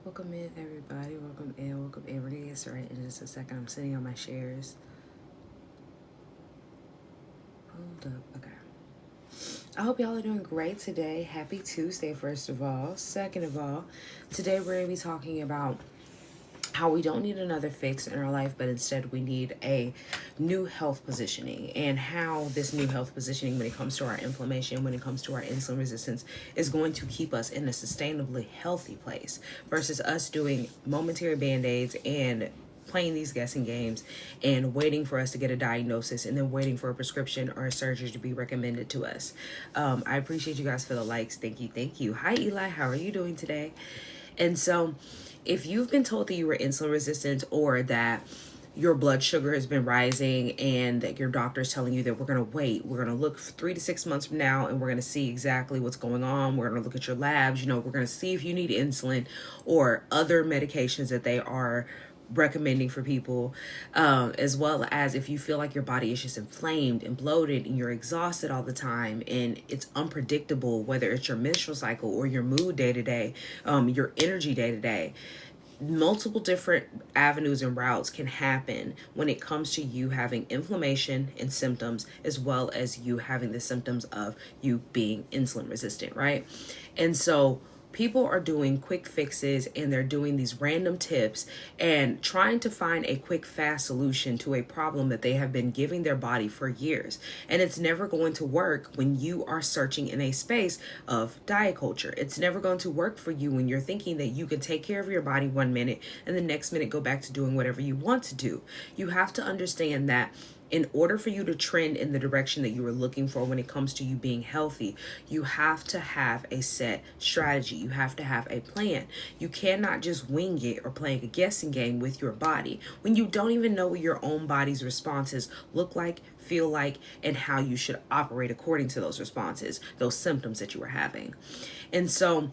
Welcome in, everybody. Welcome in, welcome in. We're going to get started in just a second. I'm sitting on my shares. Hold up. Okay. I hope y'all are doing great today. Happy Tuesday, first of all. Second of all, today we're going to be talking about how we don't need another fix in our life, but instead we need a new health positioning, and how this new health positioning, when it comes to our inflammation, when it comes to our insulin resistance, is going to keep us in a sustainably healthy place versus us doing momentary band-aids and playing these guessing games and waiting for us to get a diagnosis and then waiting for a prescription or a surgery to be recommended to us. I appreciate you guys for the likes. Thank you. Thank you. Hi, Eli. How are you doing today? And so if you've been told that you were insulin resistant, or that your blood sugar has been rising and that your doctor is telling you that we're going to wait, we're going to look 3 to 6 months from now and we're going to see exactly what's going on. We're going to look at your labs, we're going to see if you need insulin or other medications that they are recommending for people, as well as if you feel like your body is just inflamed and bloated and you're exhausted all the time and it's unpredictable, whether it's your menstrual cycle or your mood day to day, your energy day to day. Multiple different avenues and routes can happen when it comes to you having inflammation and symptoms, as well as you having the symptoms of you being insulin resistant, right? And so people are doing quick fixes and they're doing these random tips and trying to find a quick, fast solution to a problem that they have been giving their body for years. And it's never going to work when you are searching in a space of diet culture. It's never going to work for you when you're thinking that you can take care of your body 1 minute and the next minute go back to doing whatever you want to do. You have to understand that in order for you to trend in the direction that you were looking for when it comes to you being healthy, you have to have a set strategy. You have to have a plan. You cannot just wing it or playing a guessing game with your body when you don't even know what your own body's responses look like, feel like, and how you should operate according to those responses, those symptoms that you are having. And so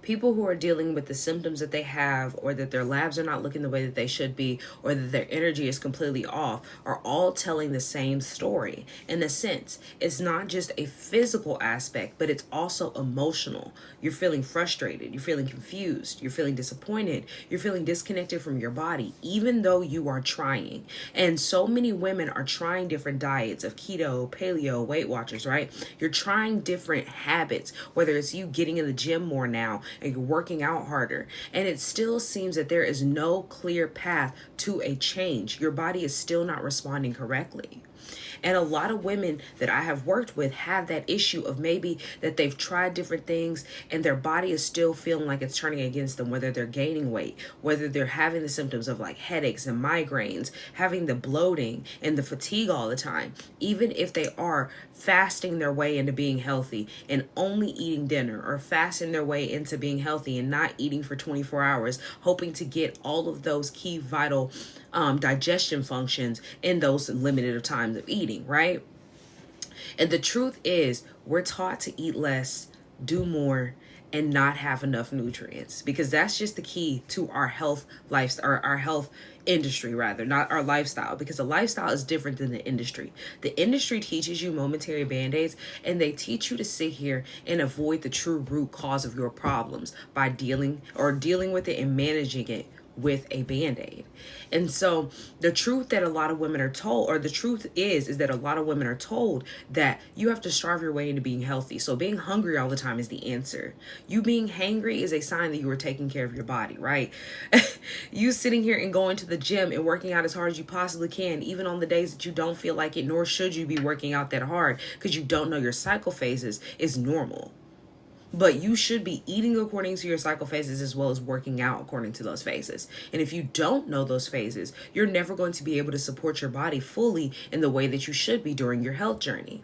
people who are dealing with the symptoms that they have, or that their labs are not looking the way that they should be, or that their energy is completely off, are all telling the same story. In a sense, it's not just a physical aspect, but it's also emotional. You're feeling frustrated, you're feeling confused, you're feeling disappointed, you're feeling disconnected from your body, even though you are trying. And so many women are trying different diets of keto, paleo, Weight Watchers, right? You're trying different habits, whether it's you getting in the gym more now and you're working out harder, and it still seems that there is no clear path to a change. Your body is still not responding correctly. And a lot of women that I have worked with have that issue of maybe that they've tried different things and their body is still feeling like it's turning against them, whether they're gaining weight, whether they're having the symptoms of like headaches and migraines, having the bloating and the fatigue all the time, even if they are fasting their way into being healthy and only eating dinner, or fasting their way into being healthy and not eating for 24 hours, hoping to get all of those key vital digestion functions in those limited times of eating, right? And the truth is, we're taught to eat less, do more, and not have enough nutrients, because that's just the key to our health lifestyle, our health industry rather, not our lifestyle, because the lifestyle is different than the industry. The industry teaches you momentary band-aids, and they teach you to sit here and avoid the true root cause of your problems by dealing with it and managing it with a band-aid. And so the truth that a lot of women are told, or the truth is that a lot of women are told that you have to starve your way into being healthy. So being hungry all the time is the answer. You being hangry is a sign that you are taking care of your body, right? You sitting here and going to the gym and working out as hard as you possibly can, even on the days that you don't feel like it, nor should you be working out that hard because you don't know your cycle phases, is normal. But you should be eating according to your cycle phases, as well as working out according to those phases. And if you don't know those phases, you're never going to be able to support your body fully in the way that you should be during your health journey.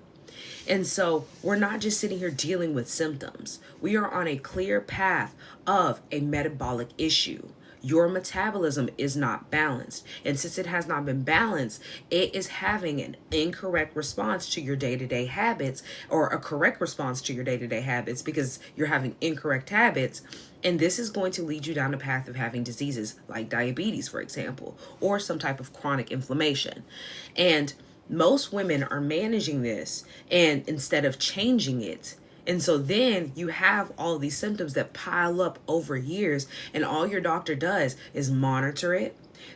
And so we're not just sitting here dealing with symptoms. We are on a clear path of a metabolic issue. Your metabolism is not balanced. And since it has not been balanced, it is having an incorrect response to your day-to-day habits, or a correct response to your day-to-day habits, because you're having incorrect habits. And this is going to lead you down the path of having diseases like diabetes, for example, or some type of chronic inflammation. And most women are managing this, and instead of changing it, And so then you have all these symptoms that pile up over years, and all your doctor does is monitor it,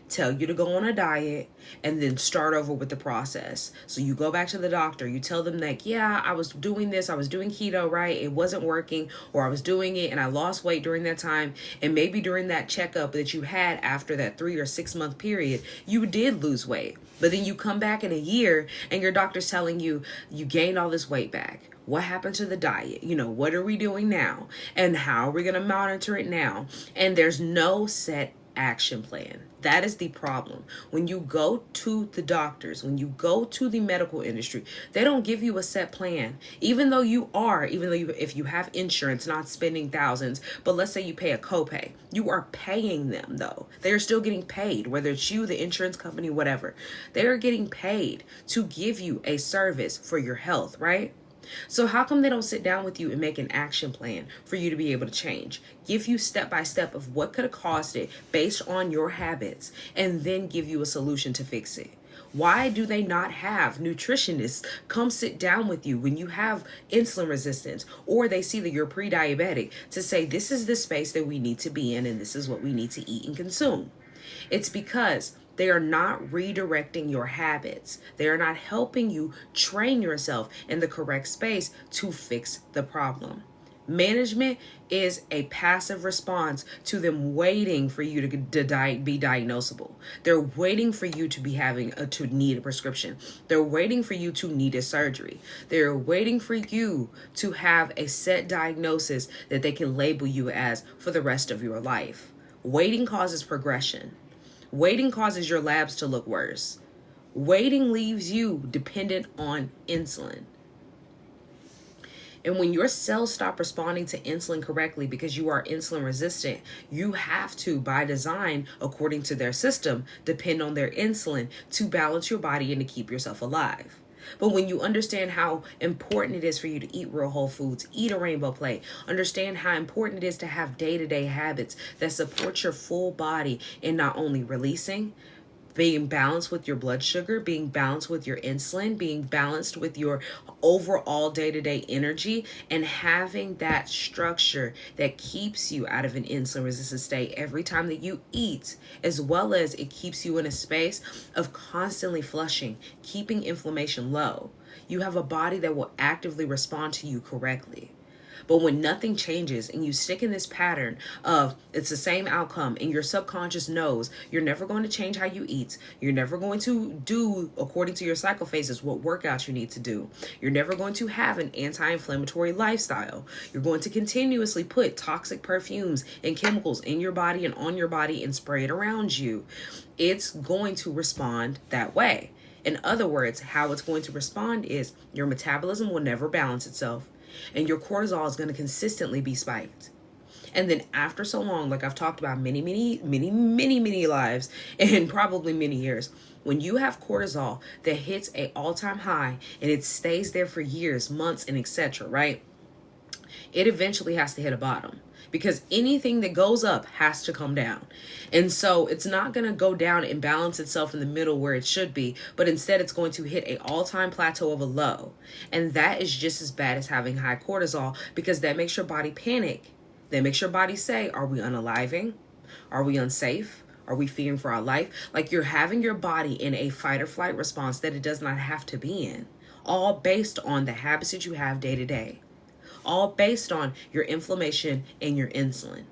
tell you to go on a diet, and then start over with the process. So you go back to the doctor, you tell them like, yeah, I was doing this, I was doing keto, right? It wasn't working, or I was doing it and I lost weight during that time. And maybe during that checkup that you had after that 3 or 6 month period, you did lose weight. But then you come back in a year and your doctor's telling you, you gained all this weight back. What happened to the diet? What are we doing now? And how are we going to monitor it now? And there's no set action plan. That is the problem. When you go to the doctors, when you go to the medical industry, they don't give you a set plan. Even though if you have insurance, not spending thousands, but let's say you pay a copay, you are paying them though. They are still getting paid, whether it's you, the insurance company, whatever. They are getting paid to give you a service for your health, right? So how come they don't sit down with you and make an action plan for you to be able to change? Give you step by step of what could have caused it based on your habits, and then give you a solution to fix it. Why do they not have nutritionists come sit down with you when you have insulin resistance, or they see that you're pre-diabetic, to say this is the space that we need to be in and this is what we need to eat and consume? It's because they are not redirecting your habits. They are not helping you train yourself in the correct space to fix the problem. Management is a passive response to them waiting for you to be diagnosable. They're waiting for you to to need a prescription. They're waiting for you to need a surgery. They're waiting for you to have a set diagnosis that they can label you as for the rest of your life. Waiting causes progression. Waiting causes your labs to look worse. Waiting leaves you dependent on insulin. And when your cells stop responding to insulin correctly because you are insulin resistant, you have to, by design, according to their system, depend on their insulin to balance your body and to keep yourself alive. But when you understand how important it is for you to eat real whole foods, eat a rainbow plate, understand how important it is to have day-to-day habits that support your full body in not only releasing, being balanced with your blood sugar, being balanced with your insulin, being balanced with your overall day-to-day energy, and having that structure that keeps you out of an insulin resistant state every time that you eat, as well as it keeps you in a space of constantly flushing, keeping inflammation low. You have a body that will actively respond to you correctly. But when nothing changes and you stick in this pattern of it's the same outcome, and your subconscious knows you're never going to change how you eat, you're never going to do according to your cycle phases what workouts you need to do, you're never going to have an anti-inflammatory lifestyle, you're going to continuously put toxic perfumes and chemicals in your body and on your body and spray it around you, it's going to respond that way. In other words, how it's going to respond is your metabolism will never balance itself, and your cortisol is going to consistently be spiked. And then after so long, like I've talked about many lives and probably many years, when you have cortisol that hits an all-time high and it stays there for years, months, and etc., right? It eventually has to hit a bottom, because anything that goes up has to come down. And so it's not going to go down and balance itself in the middle where it should be, but instead it's going to hit an all-time plateau of a low. And that is just as bad as having high cortisol, because that makes your body panic. That makes your body say, are we unaliving? Are we unsafe? Are we fearing for our life? Like you're having your body in a fight or flight response that it does not have to be in, all based on the habits that you have day to day. All based on your inflammation and your insulin.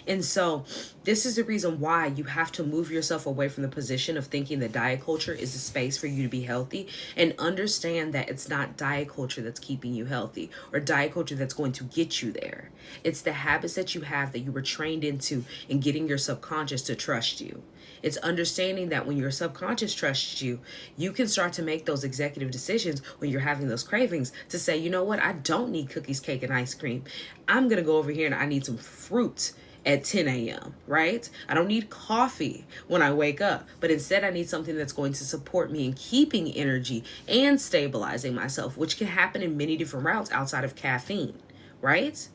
And so this is the reason why you have to move yourself away from the position of thinking that diet culture is a space for you to be healthy, and understand that it's not diet culture that's keeping you healthy or diet culture that's going to get you there. It's the habits that you have that you were trained into and getting your subconscious to trust you. It's understanding that when your subconscious trusts you, you can start to make those executive decisions when you're having those cravings to say, you know what, I don't need cookies, cake, and ice cream. I'm going to go over here and I need some fruit at 10 a.m., right? I don't need coffee when I wake up, but instead I need something that's going to support me in keeping energy and stabilizing myself, which can happen in many different routes outside of caffeine, right?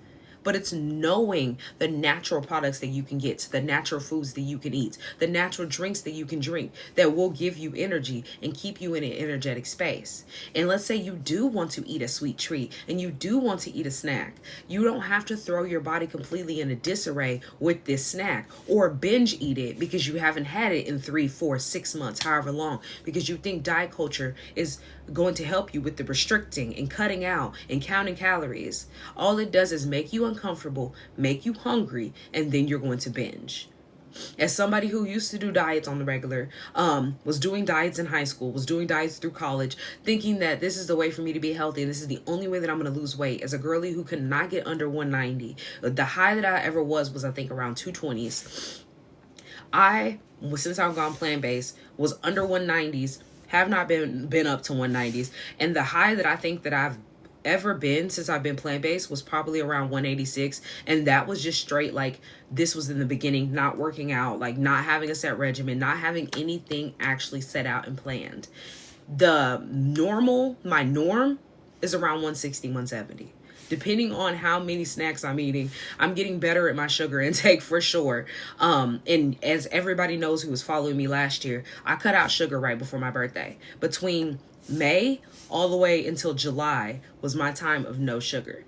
but it's knowing the natural products that you can get, the natural foods that you can eat, the natural drinks that you can drink that will give you energy and keep you in an energetic space. And let's say you do want to eat a sweet treat and you do want to eat a snack. You don't have to throw your body completely in a disarray with this snack or binge eat it because you haven't had it in 3, 4, 6 months, however long, because you think diet culture is going to help you with the restricting and cutting out and counting calories. All it does is make you uncomfortable, make you hungry, and then you're going to binge. As somebody who used to do diets on the regular, was doing diets in high school, was doing diets through college, thinking that this is the way for me to be healthy and this is the only way that I'm going to lose weight. As a girly who could not get under 190, the high that I ever was I think around 220s. Since I've gone plant-based, was under 190s, have not been up to 190s, and the high that I think that I've ever been since I've been plant-based was probably around 186, and that was just straight, like, this was in the beginning, not working out, like not having a set regimen, not having anything actually set out and planned. My norm is around 160, 170. Depending on how many snacks I'm eating, I'm getting better at my sugar intake for sure. And as everybody knows who was following me last year, I cut out sugar right before my birthday. Between May all the way until July was my time of no sugar.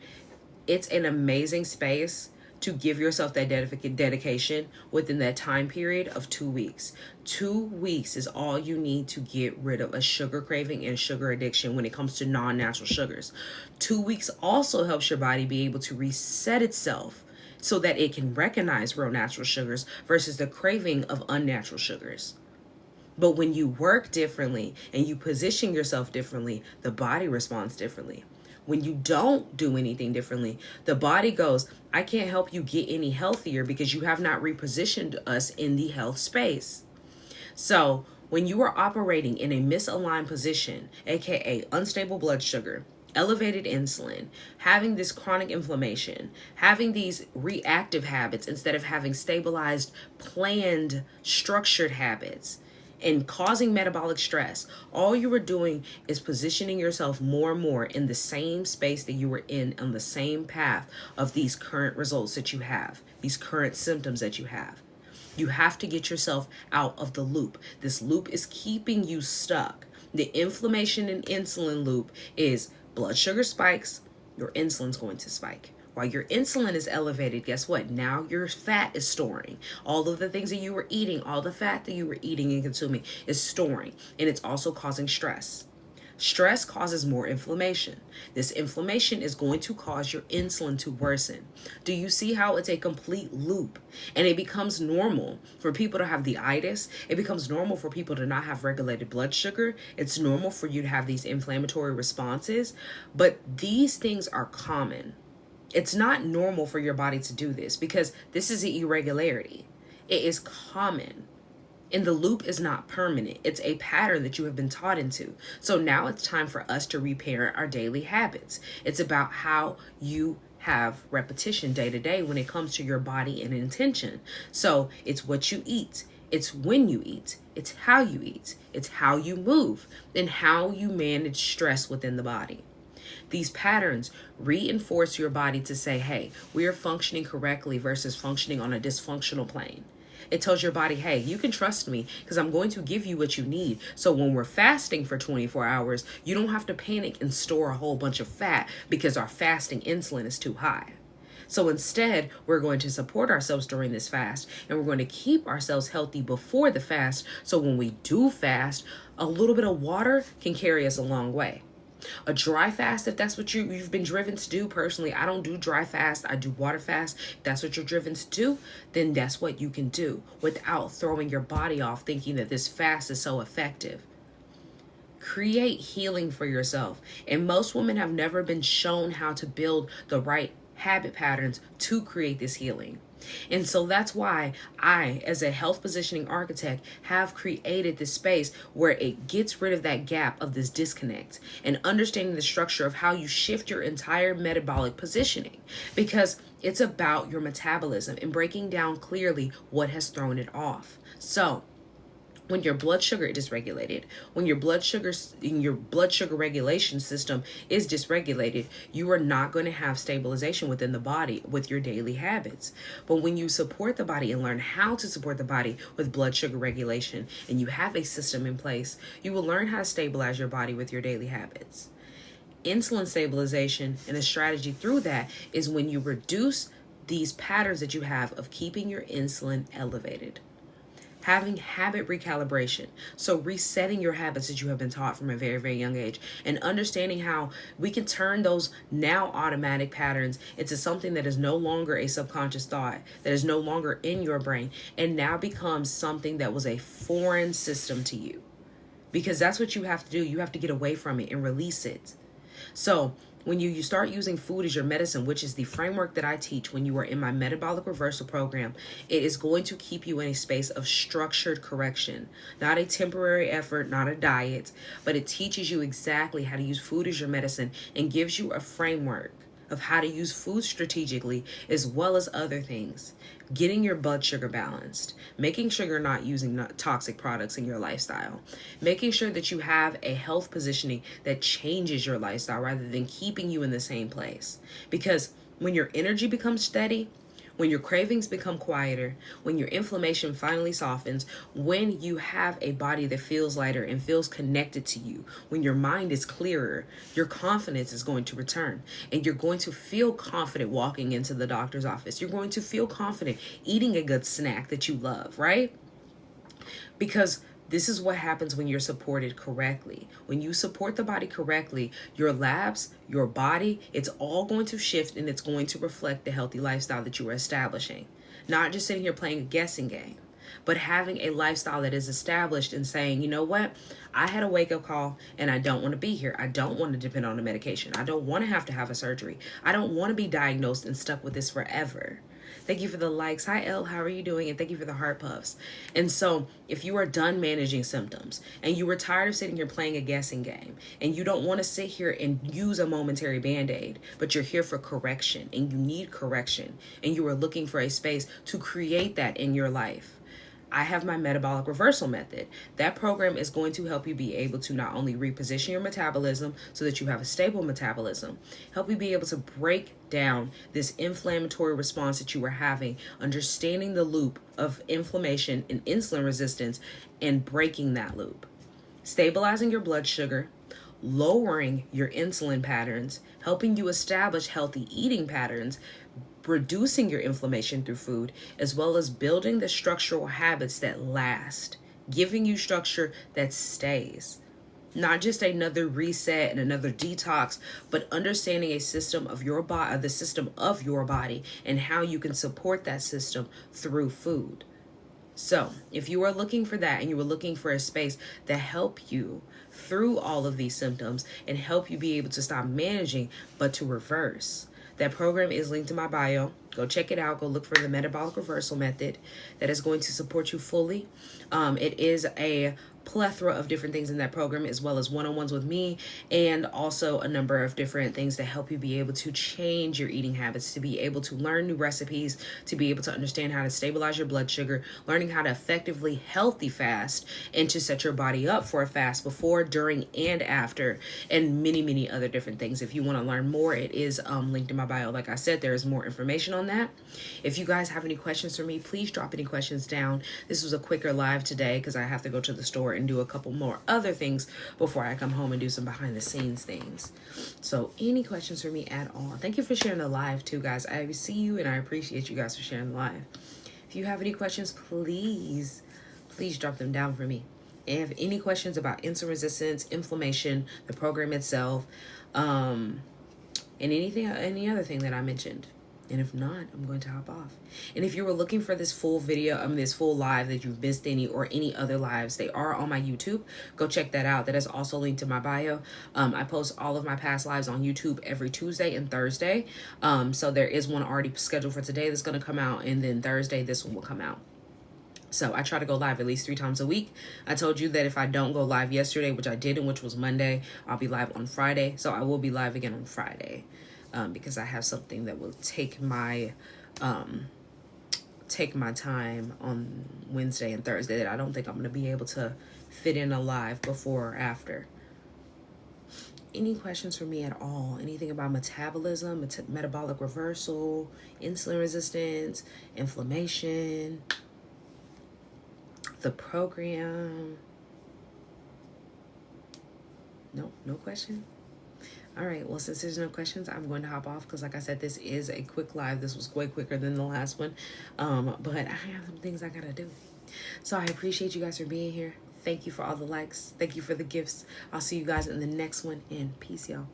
It's an amazing space to give yourself that dedication within that time period of 2 weeks. 2 weeks is all you need to get rid of a sugar craving and sugar addiction when it comes to non-natural sugars. 2 weeks also helps your body be able to reset itself so that it can recognize real natural sugars versus the craving of unnatural sugars. But when you work differently and you position yourself differently, the body responds differently. When you don't do anything differently, the body goes, I can't help you get any healthier because you have not repositioned us in the health space. So when you are operating in a misaligned position, aka unstable blood sugar, elevated insulin, having this chronic inflammation, having these reactive habits instead of having stabilized, planned, structured habits, and causing metabolic stress, all you were doing is positioning yourself more and more in the same space that you were in on the same path of these current results that you have, these current symptoms that you have. You have to get yourself out of the loop. This loop is keeping you stuck. The inflammation and insulin loop is blood sugar spikes, your insulin's going to spike. While your insulin is elevated, guess what? Now your fat is storing. All of the things that you were eating, all the fat that you were eating and consuming is storing. And it's also causing stress. Stress causes more inflammation. This inflammation is going to cause your insulin to worsen. Do you see how it's a complete loop? And it becomes normal for people to have the itis. It becomes normal for people to not have regulated blood sugar. It's normal for you to have these inflammatory responses. But these things are common. It's not normal for your body to do this because this is an irregularity. It is common. And the loop is not permanent. It's a pattern that you have been taught into. So now it's time for us to reparent our daily habits. It's about how you have repetition day to day when it comes to your body and intention. So it's what you eat. It's when you eat. It's how you eat. It's how you move and how you manage stress within the body. These patterns reinforce your body to say, hey, we are functioning correctly versus functioning on a dysfunctional plane. It tells your body, hey, you can trust me because I'm going to give you what you need. So when we're fasting for 24 hours, you don't have to panic and store a whole bunch of fat because our fasting insulin is too high. So instead, we're going to support ourselves during this fast and we're going to keep ourselves healthy before the fast. So when we do fast, a little bit of water can carry us a long way. A dry fast, if that's what you've been driven to do. Personally, I don't do dry fast. I do water fast. If that's what you're driven to do, then that's what you can do without throwing your body off thinking that this fast is so effective. Create healing for yourself. And most women have never been shown how to build the right habit patterns to create this healing. And so that's why I, as a health positioning architect, have created this space where it gets rid of that gap of this disconnect and understanding the structure of how you shift your entire metabolic positioning, because it's about your metabolism and breaking down clearly what has thrown it off. So when your blood sugar is dysregulated, when your blood sugar regulation system is dysregulated, you are not going to have stabilization within the body with your daily habits. But when you support the body and learn how to support the body with blood sugar regulation, and you have a system in place, you will learn how to stabilize your body with your daily habits. Insulin stabilization and a strategy through that is when you reduce these patterns that you have of keeping your insulin elevated. Having habit recalibration, so resetting your habits that you have been taught from a very, very young age, and understanding how we can turn those now automatic patterns into something that is no longer a subconscious thought, that is no longer in your brain, and now becomes something that was a foreign system to you. Because that's what you have to do. You have to get away from it and release it. So when you start using food as your medicine, which is the framework that I teach when you are in my Metabolic Reversal program, it is going to keep you in a space of structured correction, not a temporary effort, not a diet, but it teaches you exactly how to use food as your medicine and gives you a framework of how to use food strategically as well as other things. Getting your blood sugar balanced, making sure you're not using toxic products in your lifestyle, making sure that you have a health positioning that changes your lifestyle rather than keeping you in the same place. Because when your energy becomes steady, when your cravings become quieter, when your inflammation finally softens, when you have a body that feels lighter and feels connected to you, when your mind is clearer, your confidence is going to return. And you're going to feel confident walking into the doctor's office. You're going to feel confident eating a good snack that you love, right? Because this is what happens when you're supported correctly. When you support the body correctly, your labs, your body, it's all going to shift and it's going to reflect the healthy lifestyle that you are establishing. Not just sitting here playing a guessing game, but having a lifestyle that is established and saying, you know what? I had a wake-up call and I don't want to be here. I don't want to depend on the medication. I don't want to have a surgery. I don't want to be diagnosed and stuck with this forever. Thank you for the likes. Hi, Elle. How are you doing? And thank you for the heart puffs. And so if you are done managing symptoms and you were tired of sitting here playing a guessing game and you don't want to sit here and use a momentary Band-Aid, but you're here for correction and you need correction and you are looking for a space to create that in your life, I have my Metabolic Reversal Method. That program is going to help you be able to not only reposition your metabolism so that you have a stable metabolism, help you be able to break down this inflammatory response that you are having, understanding the loop of inflammation and insulin resistance, and breaking that loop. Stabilizing your blood sugar, lowering your insulin patterns, helping you establish healthy eating patterns, reducing your inflammation through food, as well as building the structural habits that last, giving you structure that stays. Not just another reset and another detox, but understanding a system of your body, the system of your body, and how you can support that system through food. So if you are looking for that and you are looking for a space that help you through all of these symptoms and help you be able to stop managing, but to reverse, that program is linked in my bio. Go check it out. Go look for the Metabolic Reversal Method that is going to support you fully. It is a plethora of different things in that program, as well as one-on-ones with me, and also a number of different things to help you be able to change your eating habits, to be able to learn new recipes, to be able to understand how to stabilize your blood sugar, learning how to effectively healthy fast, and to set your body up for a fast before, during, and after, and many, many other different things. If you want to learn more, it is linked in my bio. Like I said, there is more information on that. If you guys have any questions for me, please drop any questions down. This was a quicker live today because I have to go to the store and do a couple more other things before I come home and do some behind the scenes things. So any questions for me at all? Thank you for sharing the live too, guys. I see you and I appreciate you guys for sharing the live. If you have any questions, please drop them down for me. If you have any questions about insulin resistance, inflammation, the program itself, and any other thing that I mentioned. And if not, I'm going to hop off. And if you were looking for this full video, this full live that you've missed any or any other lives, they are on my YouTube. Go check that out. That is also linked to my bio. I post all of my past lives on YouTube every Tuesday and Thursday. So there is one already scheduled for today that's going to come out. And then Thursday, this one will come out. So I try to go live at least 3 times a week. I told you that if I don't go live yesterday, which I didn't, which was Monday, I'll be live on Friday. So I will be live again on Friday. Because I have something that will take my take my time on Wednesday and Thursday that I don't think I'm going to be able to fit in a live before or after. Any questions for me at all? Anything about metabolism, metabolic reversal, insulin resistance, inflammation, the program? No question? All right, well, since there's no questions, I'm going to hop off because, like I said, this is a quick live. This was way quicker than the last one, but I have some things I gotta do. So I appreciate you guys for being here. Thank you for all the likes. Thank you for the gifts. I'll see you guys in the next one, and peace, y'all.